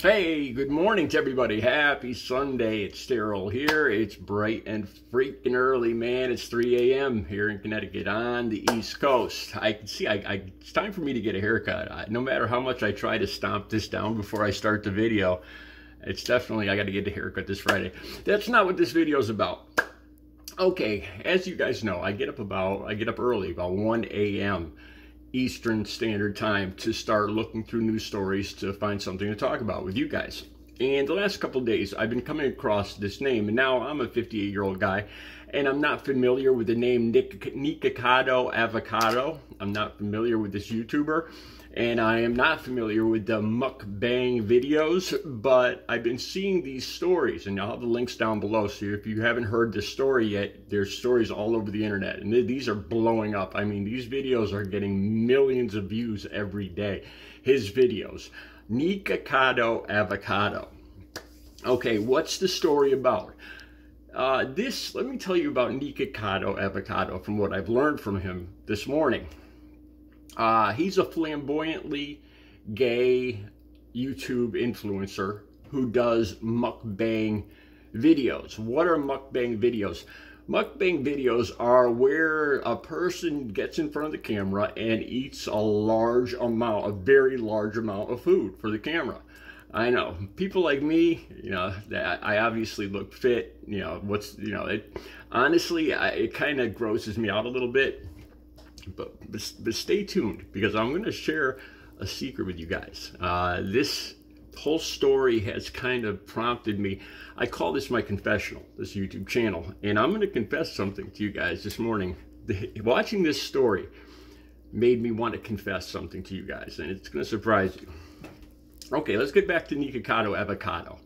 Hey, good morning to everybody. Happy Sunday. It's Daryl here. It's bright and freaking early, man. It's 3 a.m. here in Connecticut on the East Coast. I can see it's time for me to get a haircut. No matter how much I try to stomp this down before I start the video, it's definitely, I got to get a haircut this Friday. That's not what this video is about. Okay, as you guys know, I get up early, about 1 a.m. Eastern Standard Time to start looking through news stories to find something to talk about with you guys. And the last couple of days, I've been coming across this name, and now I'm a 58-year-old guy, and I'm not familiar with the name NIKOCADO Avocado. I'm not familiar with this YouTuber, and I am not familiar with the muckbang videos, but I've been seeing these stories, and I'll have the links down below, so if you haven't heard this story yet, there's stories all over the internet, and these are blowing up. I mean, these videos are getting millions of views every day. His videos. NIKOCADO Avocado. Okay, what's the story about? Let me tell you about NIKOCADO Avocado from what I've learned from him this morning. He's a flamboyantly gay YouTube influencer who does mukbang videos. What are mukbang videos? Mukbang videos are where a person gets in front of the camera and eats a very large amount of food for the camera. I know, people like me, I obviously look fit, honestly, it kind of grosses me out a little bit. But stay tuned, because I'm going to share a secret with you guys. This whole story has kind of prompted me. I call this my confessional, this YouTube channel. And I'm going to confess something to you guys this morning. Watching this story made me want to confess something to you guys, and it's going to surprise you. Okay, let's get back to NIKOCADO Avocado.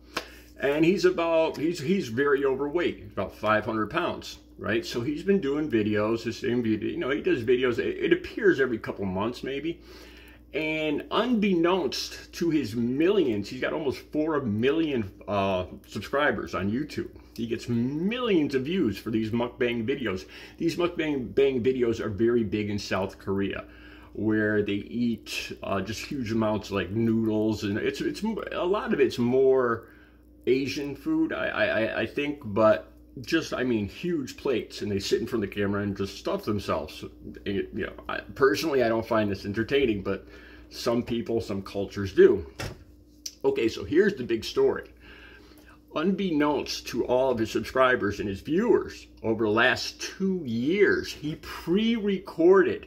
And he's very overweight, about 500 pounds. Right, so he's been doing videos, the same video, he does videos, it appears every couple months maybe, and unbeknownst to his millions, he's got almost 4 million subscribers on YouTube. He gets millions of views for these mukbang videos. These mukbang videos are very big in South Korea, where they eat just huge amounts like noodles, and it's a lot of it's more Asian food, I think, but huge plates, and they sit in front of the camera and just stuff themselves. Personally, I don't find this entertaining, but some people, some cultures do. Okay, so here's the big story. Unbeknownst to all of his subscribers and his viewers, over the last 2 years, he pre-recorded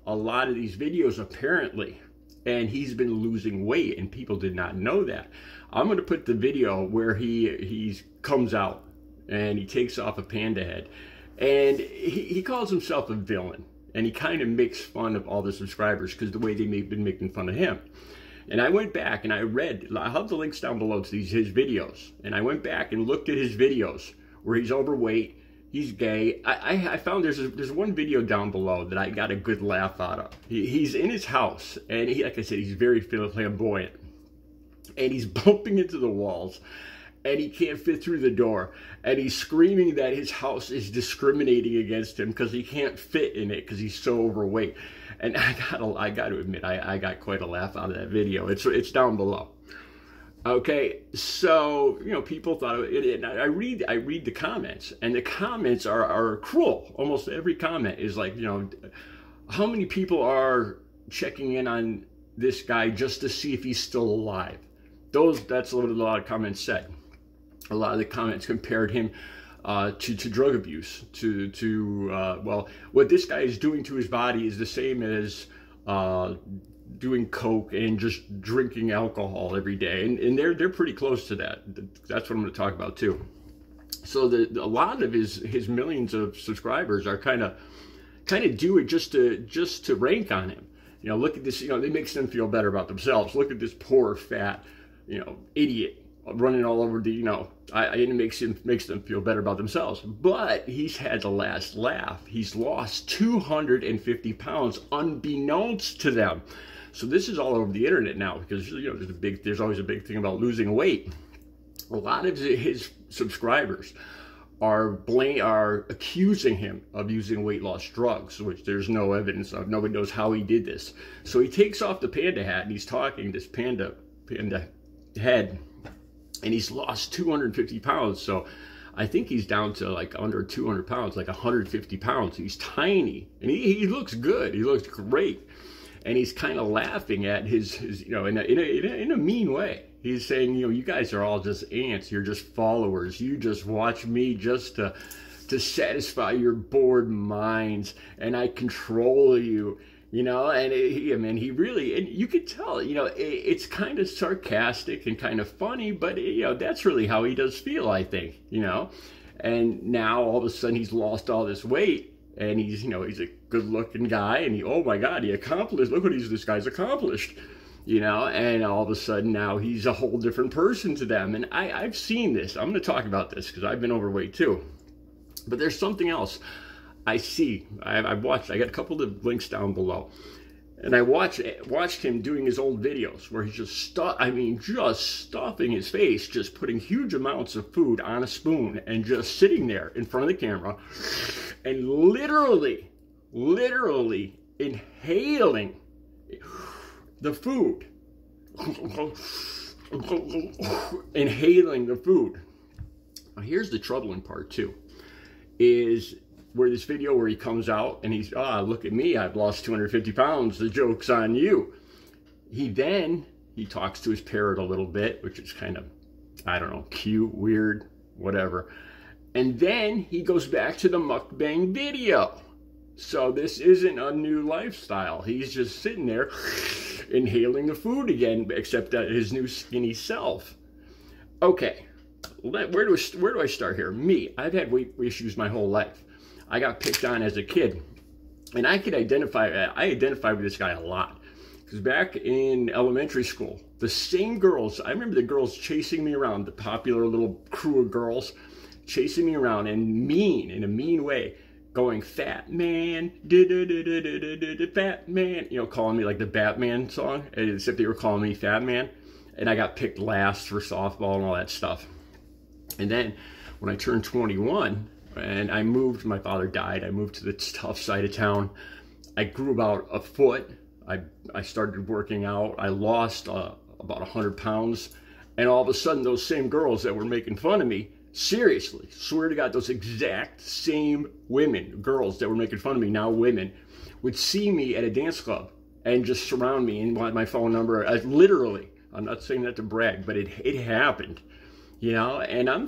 a lot of these videos, apparently, and he's been losing weight, and people did not know that. I'm going to put the video where he comes out and he takes off a panda head, and he calls himself a villain, and he kind of makes fun of all the subscribers because the way they've been making fun of him. And I went back and I'll have the links down below to his videos, and I went back and looked at his videos where he's overweight, he's gay. I found there's one video down below that I got a good laugh out of. He's in his house, and like I said, he's very flamboyant, and he's bumping into the walls, and he can't fit through the door, and he's screaming that his house is discriminating against him because he can't fit in it because he's so overweight. And I got to admit, I got quite a laugh out of that video. It's down below. Okay, so people thought of it, and I read the comments, and the comments are cruel. Almost every comment is like, how many people are checking in on this guy just to see if he's still alive? That's what a lot of comments said. A lot of the comments compared him to drug abuse, well, what this guy is doing to his body is the same as doing coke and just drinking alcohol every day, and they're pretty close to that. That's what I'm going to talk about too. So a lot of his millions of subscribers are kind of do it just to rank on him. Look at this. It makes them feel better about themselves. Look at this poor fat idiot running all over the, it makes them feel better about themselves. But he's had the last laugh. He's lost 250 pounds unbeknownst to them. So this is all over the internet now, because there's always a big thing about losing weight. A lot of his subscribers are accusing him of using weight loss drugs, which there's no evidence of. Nobody knows how he did this. So he takes off the panda hat and he's talking this panda head, and he's lost 250 pounds. So I think he's down to like under 200 pounds, like 150 pounds. He's tiny, and he looks good. He looks great. And he's kind of laughing at his you know, in a mean way. He's saying, you know, you guys are all just ants. You're just followers. You just watch me just to satisfy your bored minds, and I control you. You know, and he really, and you could tell, you know, it's kind of sarcastic and kind of funny, but, you know, that's really how he does feel, I think, you know. And now all of a sudden he's lost all this weight, and he's, you know, he's a good looking guy, and oh my God, he accomplished, look what this guy's accomplished, you know. And all of a sudden now he's a whole different person to them. And I've seen this. I'm going to talk about this because I've been overweight too. But there's something else I see. I've watched, I got a couple of links down below, and I watched him doing his old videos where he's just just stuffing his face, just putting huge amounts of food on a spoon and just sitting there in front of the camera and literally inhaling the food. Inhaling the food. Now, here's the troubling part too, is where this video where he comes out and he's, look at me, I've lost 250 pounds, the joke's on you. He talks to his parrot a little bit, which is kind of, I don't know, cute, weird, whatever. And then he goes back to the mukbang video. So this isn't a new lifestyle. He's just sitting there inhaling the food again, except that his new skinny self. Okay, where do I start here? Me, I've had weight issues my whole life. I got picked on as a kid, and I identify with this guy a lot, because back in elementary school, the same girls, I remember the girls chasing me around, the popular little crew of girls chasing me around in a mean way, going, fat man, fat man, you know, calling me like the Batman song, as if they were calling me fat man. And I got picked last for softball and all that stuff. And then when I turned 21 and I moved, my father died, I moved to the tough side of town. I grew about a foot. I started working out. I lost about 100 pounds. And all of a sudden, those same girls that were making fun of me, seriously, swear to God, those exact same girls that were making fun of me, now women, would see me at a dance club and just surround me and want my phone number. Literally, I'm not saying that to brag, but it happened. You know, and I'm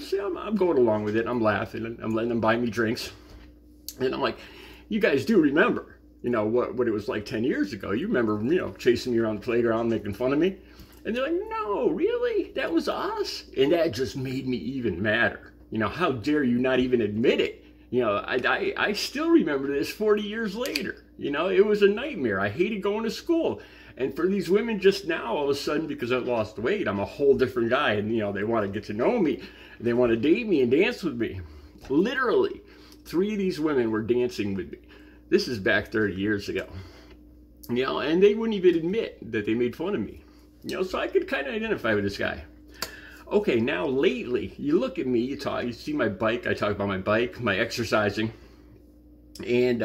going along with it. I'm laughing, and I'm letting them buy me drinks. And I'm like, you guys do remember, you know, what it was like 10 years ago. You remember, you know, chasing me around the playground, making fun of me. And they're like, no, really? That was us? And that just made me even madder. You know, how dare you not even admit it? You know, I still remember this 40 years later. You know, it was a nightmare. I hated going to school. And for these women just now, all of a sudden, because I've lost weight, I'm a whole different guy. And, you know, they want to get to know me. They want to date me and dance with me. Literally, 3 of these women were dancing with me. This is back 30 years ago. You know, and they wouldn't even admit that they made fun of me. You know, so I could kind of identify with this guy. Okay, now lately, you look at me, you see my bike, I talk about my bike, my exercising. And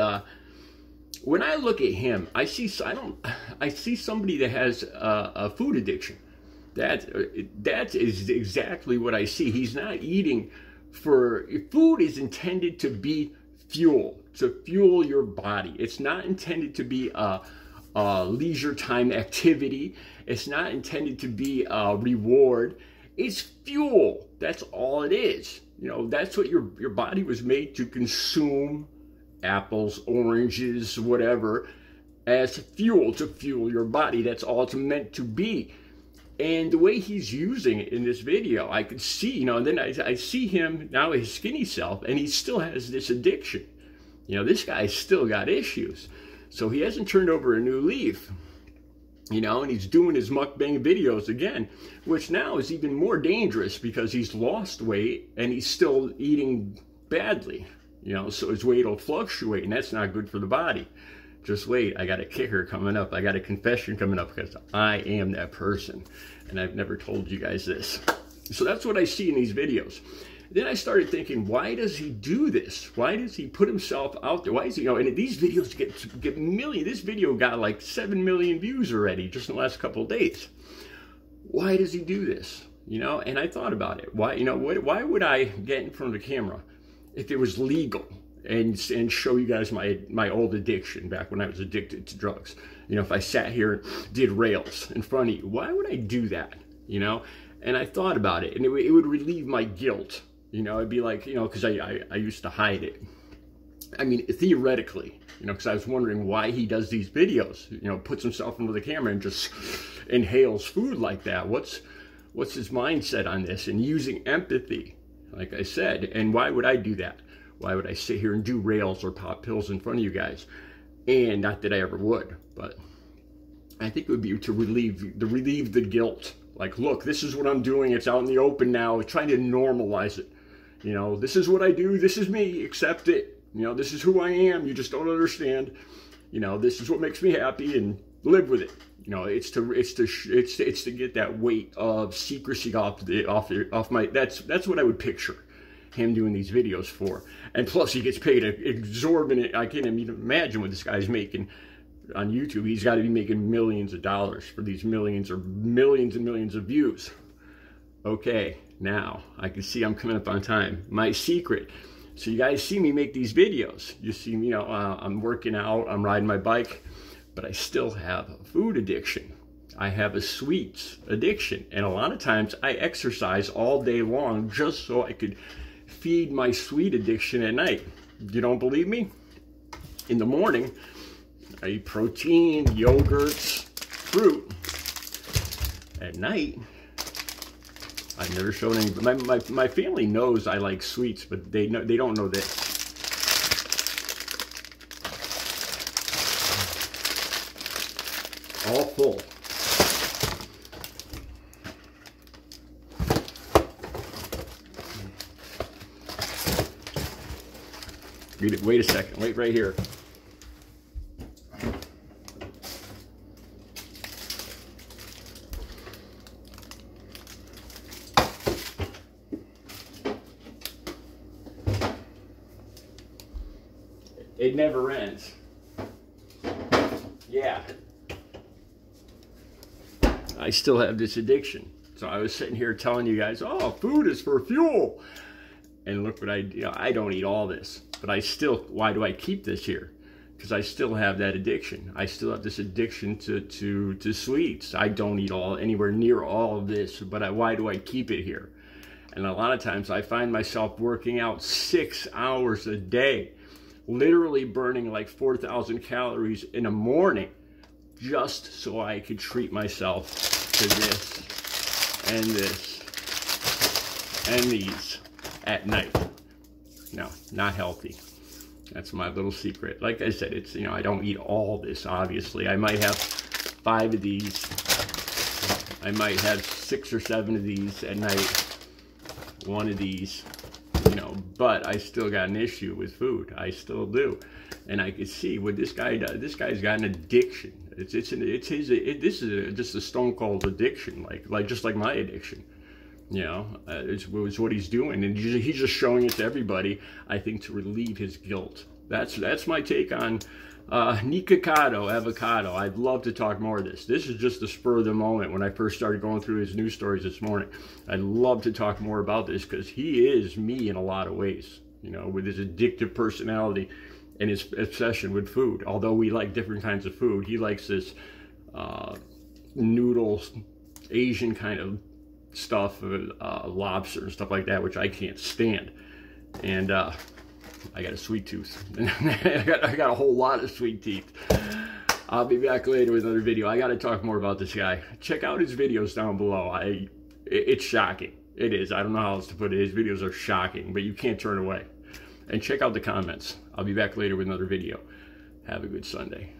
when I look at him, I see somebody that has a food addiction. That is exactly what I see. He's not eating food is intended to be fuel, to fuel your body. It's not intended to be a leisure time activity. It's not intended to be a reward. It's fuel. That's all it is. You know, that's what your body was made to consume. Apples, oranges, whatever, as fuel, to fuel your body. That's all it's meant to be. And the way he's using it in this video, I could see, you know, and then I see him now, his skinny self, and he still has this addiction. You know, this guy's still got issues. So he hasn't turned over a new leaf. You know, and he's doing his mukbang videos again, which now is even more dangerous because he's lost weight and he's still eating badly. You know, so his weight will fluctuate, and that's not good for the body. Just wait, I got a kicker coming up. I got a confession coming up, because I am that person, and I've never told you guys this. So that's what I see in these videos. Then I started thinking, why does he do this? Why does he put himself out there? Why is he, you know, and these videos get million. This video got like 7 million views already just in the last couple of days. why does he do this? You know, and I thought about it. Why, you know, why would I get in front of the camera if it was legal and show you guys my old addiction back when I was addicted to drugs? You know, if I sat here and did rails in front of you, why would I do that? You know, and I thought about it, and it would relieve my guilt. You know, it'd be like, you know, because I used to hide it. I mean, theoretically, you know, because I was wondering why he does these videos, you know, puts himself into the camera and just inhales food like that. What's his mindset on this? And using empathy, like I said, and why would I do that? Why would I sit here and do rails or pop pills in front of you guys? And not that I ever would, but I think it would be to relieve the guilt. Like, look, this is what I'm doing. It's out in the open now. Trying to normalize it. You know, this is what I do. This is me. Accept it. You know, this is who I am. You just don't understand. You know, this is what makes me happy, and live with it. You know, it's to get that weight of secrecy off my. That's what I would picture him doing these videos for. And plus, he gets paid an exorbitant. I can't even imagine what this guy's making on YouTube. He's got to be making millions of dollars for these millions or millions and millions of views. Okay, now I can see I'm coming up on time. My secret. So you guys see me make these videos. You see me, you know, I'm working out, I'm riding my bike, but I still have a food addiction. I have a sweets addiction. And a lot of times I exercise all day long just so I could feed my sweet addiction at night. You don't believe me? In the morning, I eat protein, yogurts, fruit. At night, I've never shown any. My family knows I like sweets, but they don't know this. All full. Wait a second. Wait right here. It never ends. Yeah. I still have this addiction. So I was sitting here telling you guys, oh, food is for fuel. And look what I do. You know, I don't eat all this. But I still, why do I keep this here? Because I still have that addiction. I still have this addiction to sweets. I don't eat anywhere near all of this. But why do I keep it here? And a lot of times I find myself working out 6 hours a day. Literally burning like 4,000 calories in the morning just so I could treat myself to this and this and these at night. No, not healthy. That's my little secret. Like I said, it's, you know, I don't eat all this, obviously. I might have 5 of these. I might have 6 or 7 of these at night. 1 of these. You know, but I still got an issue with food. I still do, and I can see what this guy does. This guy's got an addiction. This is just a stone cold addiction, like just like my addiction. You know, it's what he's doing, and he's just showing it to everybody. I think to relieve his guilt. That's my take on NIKOCADO, avocado. I'd love to talk more of this. This is just the spur of the moment when I first started going through his news stories this morning. I'd love to talk more about this because he is me in a lot of ways, you know, with his addictive personality and his obsession with food. Although we like different kinds of food, he likes this noodles, Asian kind of stuff, lobster and stuff like that, which I can't stand. And I got a sweet tooth. I got a whole lot of sweet teeth. I'll be back later with another video. I got to talk more about this guy. Check out his videos down below. It's shocking. It is. I don't know how else to put it. His videos are shocking, but you can't turn away. And check out the comments. I'll be back later with another video. Have a good Sunday.